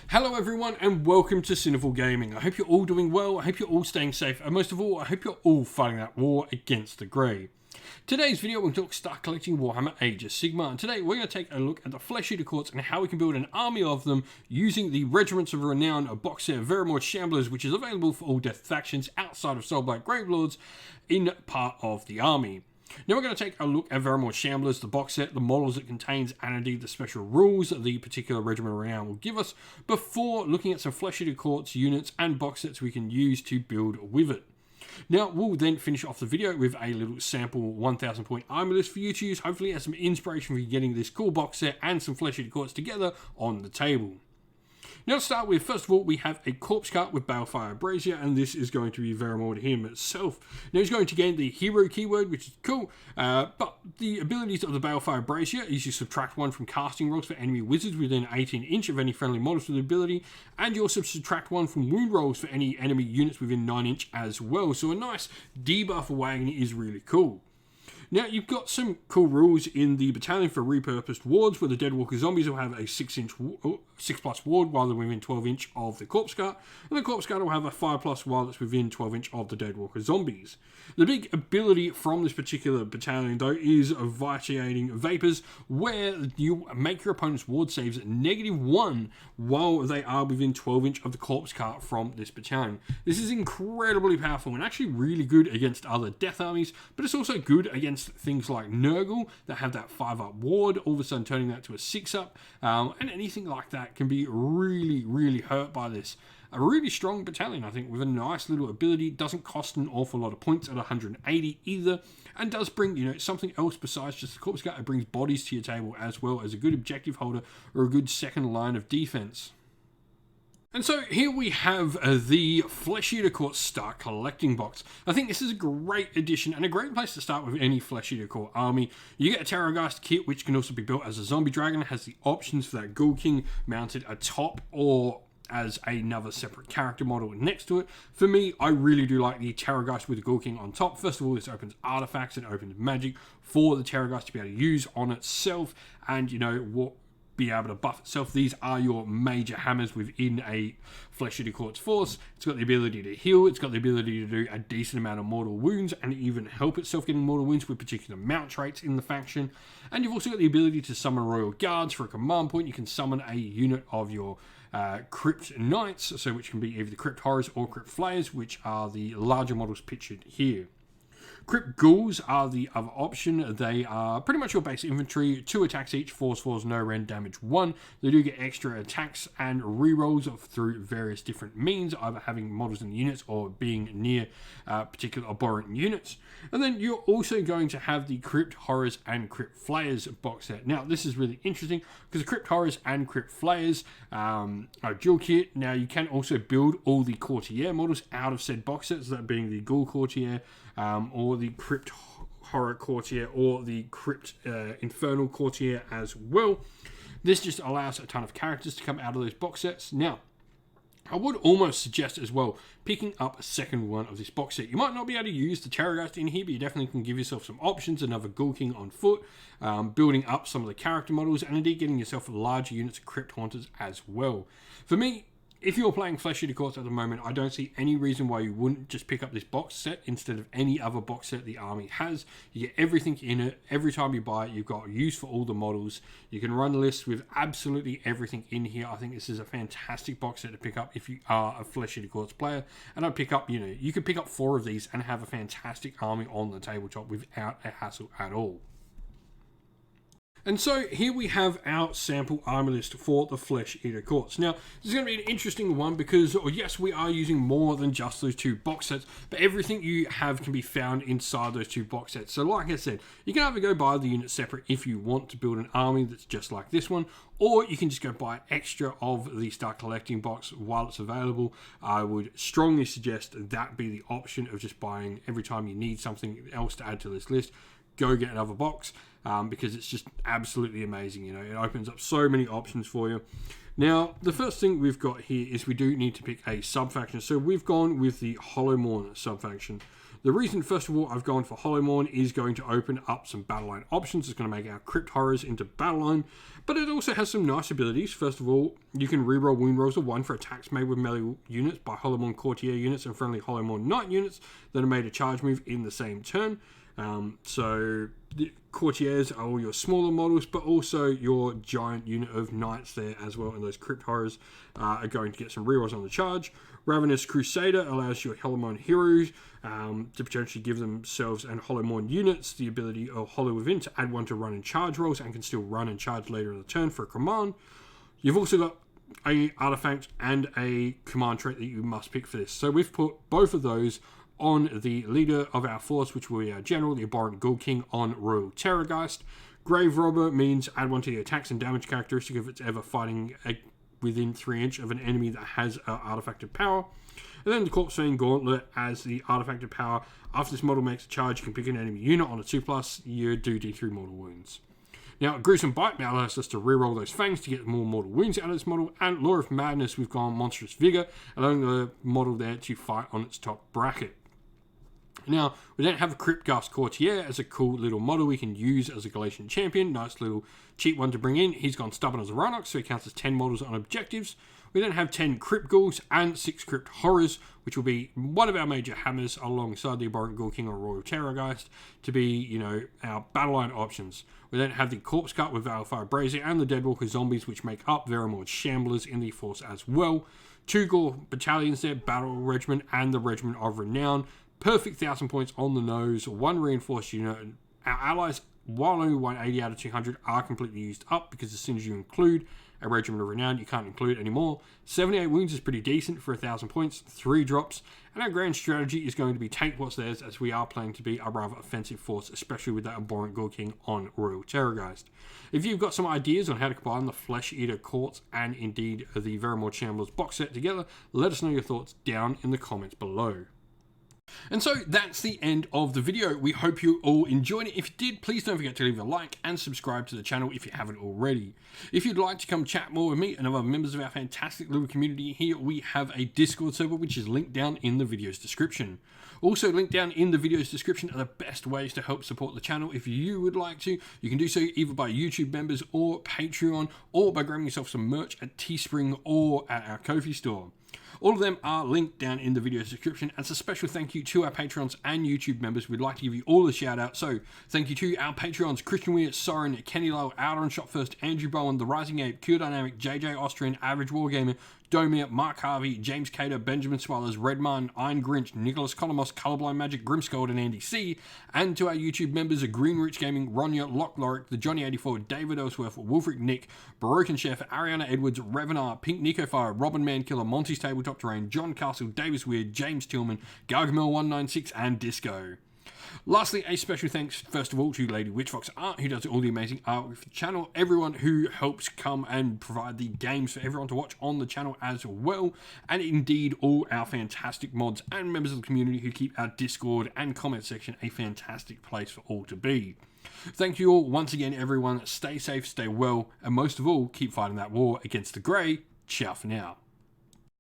Hello everyone and welcome to Sinful Gaming. I hope you're all doing well, I hope you're all staying safe, and most of all, I hope you're all fighting that war against the grey. Today's video we're going to start collecting Warhammer Age of Sigmar, and today we're going to take a look at the FleshEater Courts and how we can build an army of them using the Regiments of Renown box set of Armour Shamblers, which is available for all death factions outside of Soulblight Gravelords in part of the army. Now we're going to take a look at Armour Shamblers, the box set, the models it contains, and indeed the special rules that the particular Regiment of Renown will give us before looking at some FleshEater Courts units and box sets we can use to build with it. Now we'll then finish off the video with a little sample 1000 point army list for you to use, hopefully as some inspiration for getting this cool box set and some FleshEater Courts together on the table. Now to start with, first of all, we have a Corpse Cart with Balefire Brazier, and this is going to be very more to him itself. Now he's going to gain the Hero keyword, which is cool, but the abilities of the Balefire Brazier is you subtract 1 from casting rolls for enemy wizards within 18 inch of any friendly models with the ability, and you also subtract 1 from wound rolls for any enemy units within 9 inch as well, so a nice debuff wagon is really cool. Now, you've got some cool rules in the battalion for repurposed wards, where the Deadwalker zombies will have a 6+ ward while they're within 12 inch of the Corpse Cart, and the Corpse Cart will have a 5+ while it's within 12 inch of the Deadwalker zombies. The big ability from this particular battalion, though, is Vitiating Vapors, where you make your opponent's ward saves at -1 while they are within 12 inch of the Corpse Cart from this battalion. This is incredibly powerful and actually really good against other death armies, but it's also good against things like Nurgle that have that 5+ ward, all of a sudden turning that to a 6+, and anything like that can be really hurt by this. A really strong battalion, I think, with a nice little ability. Doesn't cost an awful lot of points at 180 either, and does bring, something else besides just the Corpse Cart. It brings bodies to your table as well as a good objective holder or a good second line of defense. And so here we have the FleshEater Courts Start Collecting box. I think this is a great addition and a great place to start with any FleshEater Court army. You get a Terrorgeist kit, which can also be built as a zombie dragon. It has the options for that Ghoul King mounted atop or as another separate character model next to it. For me, I really do like the Terrorgeist with the Ghoul King on top. First of all, this opens artifacts, it opens magic for the Terrorgeist to be able to use on itself, and be able to buff itself. These are your major hammers within a FleshEater Courts force. It's got the ability to heal, it's got the ability to do a decent amount of mortal wounds, and even help itself getting mortal wounds with particular mount traits in the faction. And you've also got the ability to summon Royal Guards for a command point. You can summon a unit of your Crypt Knights, which can be either the Crypt Horrors or Crypt Flayers, which are the larger models pictured here. Crypt Ghouls are the other option. They are pretty much your base infantry, 2 attacks each, force falls, no rend, damage 1. They do get extra attacks and rerolls through various different means, either having models in the units or being near particular abhorrent units. And then you're also going to have the Crypt Horrors and Crypt Flayers box set. Now, this is really interesting because the Crypt Horrors and Crypt Flayers are dual kit. Now, you can also build all the Courtier models out of said box sets, that being the Ghoul Courtier, or the Crypt Horror Courtier, or the Crypt Infernal Courtier as well. This just allows a ton of characters to come out of those box sets. Now, I would almost suggest as well picking up a second one of this box set. You might not be able to use the Terrorgeist in here, but you definitely can give yourself some options. Another Ghoul King on foot, building up some of the character models, and indeed getting yourself larger units of Crypt Haunters as well. For me, if you're playing FleshEater Courts at the moment, I don't see any reason why you wouldn't just pick up this box set instead of any other box set the army has. You get everything in it. Every time you buy it, you've got use for all the models. You can run lists with absolutely everything in here. I think this is a fantastic box set to pick up if you are a FleshEater Courts player. And I'd pick up, you could pick up 4 of these and have a fantastic army on the tabletop without a hassle at all. And so here we have our sample army list for the FleshEater Courts. Now, this is going to be an interesting one because, yes, we are using more than just those 2 box sets, but everything you have can be found inside those 2 box sets. So like I said, you can either go buy the unit separate if you want to build an army that's just like this one, or you can just go buy extra of the Start Collecting box while it's available. I would strongly suggest that be the option of just buying every time you need something else to add to this list. Go get another box, because it's just absolutely amazing. It opens up so many options for you. Now, the first thing we've got here is we do need to pick a sub-faction. So we've gone with the Hollowmourne sub-faction. The reason, first of all, I've gone for Hollowmourne is going to open up some battle line options. It's going to make our Crypt Horrors into battle line, but it also has some nice abilities. First of all, you can reroll wound rolls of 1 for attacks made with melee units by Hollowmourne Courtier units and friendly Hollowmourne Knight units that are made a charge move in the same turn. So the courtiers are all your smaller models, but also your giant unit of knights there as well, and those Crypt Horrors are going to get some rerolls on the charge. Ravenous Crusader allows your Hollowmourne heroes to potentially give themselves and Hollowmourne units the ability of Hollow Within to add 1 to run and charge rolls, and can still run and charge later in the turn for a command. You've also got a artifact and a command trait that you must pick for this. So we've put both of those on the leader of our force, which will be our general, the Abhorrent Ghoul King, on Royal Terrorgeist. Grave Robber means add 1 to the attacks and damage characteristic if it's ever fighting within 3 inch of an enemy that has artifacted power. And then the Corpse Fiend Gauntlet as the artifacted power. After this model makes a charge, you can pick an enemy unit on a 2+, you do D3 mortal wounds. Now, Gruesome Bite now allows us to reroll those fangs to get more mortal wounds out of this model, and Law of Madness, we've gone Monstrous Vigor, allowing the model there to fight on its top bracket. Now, we don't have a Cryptghast Courtier as a cool little model we can use as a Galatian champion. Nice little cheap one to bring in. He's gone Stubborn as a Rhinox, so he counts as 10 models on objectives. We then have 10 Crypt Ghouls and 6 Crypt Horrors, which will be one of our major hammers alongside the Abhorrent Ghoul King or Royal Terrorgeist to be, you know, our battle line options. We then have the Corpse Cart with Valfire Brazier and the Deadwalker Zombies, which make up Verimore's Shamblers in the force as well. 2 Gore battalions there, Battle Regiment and the Regiment of Renown. Perfect 1,000 points on the nose, 1 reinforced unit. Our allies, while only 180 out of 200, are completely used up because as soon as you include a Regiment of Renown, you can't include anymore. 78 wounds is pretty decent for 1,000 points, 3 drops, and our grand strategy is going to be take what's theirs, as we are playing to be a rather offensive force, especially with that Abhorrent Ghoul King on Royal Terrorgeist. If you've got some ideas on how to combine the FleshEater Courts and indeed the Verimore Shamblers box set together, let us know your thoughts down in the comments below. And so that's the end of the video. We hope you all enjoyed it. If you did, please don't forget to leave a like and subscribe to the channel if you haven't already. If you'd like to come chat more with me and other members of our fantastic little community here, we have a Discord server which is linked down in the video's description. Also linked down in the video's description are the best ways to help support the channel. If you would like to, you can do so either by YouTube members or Patreon, or by grabbing yourself some merch at Teespring or at our Ko-fi store. All of them are linked down in the video's description. As a special thank you to our Patreons and YouTube members, we'd like to give you all a shout out. So thank you to our Patreons, Christian Weir, Soren, Kenny Lowe, Outer Shot First, Andrew Bowen, The Rising Ape, Q Dynamic, JJ Austrian, Average Wargamer, Domir, Mark Harvey, James Cater, Benjamin Swallers, Redman, Iron Grinch, Nicholas Colomos, Colorblind Magic, Grimscold, and Andy C. And to our YouTube members, Greenrich Gaming, Ronya, Lock Lorick, The Johnny84, David Ellsworth, Wolfric Nick, Broken Chef, Ariana Edwards, Revenar, Pink Nico Fire, Robin Mankiller, Monty's Tabletop Terrain, John Castle, Davis Weird, James Tillman, Gargamel196, and Disco. Lastly, a special thanks, first of all, to Lady Witchfox Art, who does all the amazing art with the channel, everyone who helps come and provide the games for everyone to watch on the channel as well, and indeed all our fantastic mods and members of the community who keep our Discord and comment section a fantastic place for all to be. Thank you all once again, everyone. Stay safe, stay well, and most of all, keep fighting that war against the grey. Ciao for now.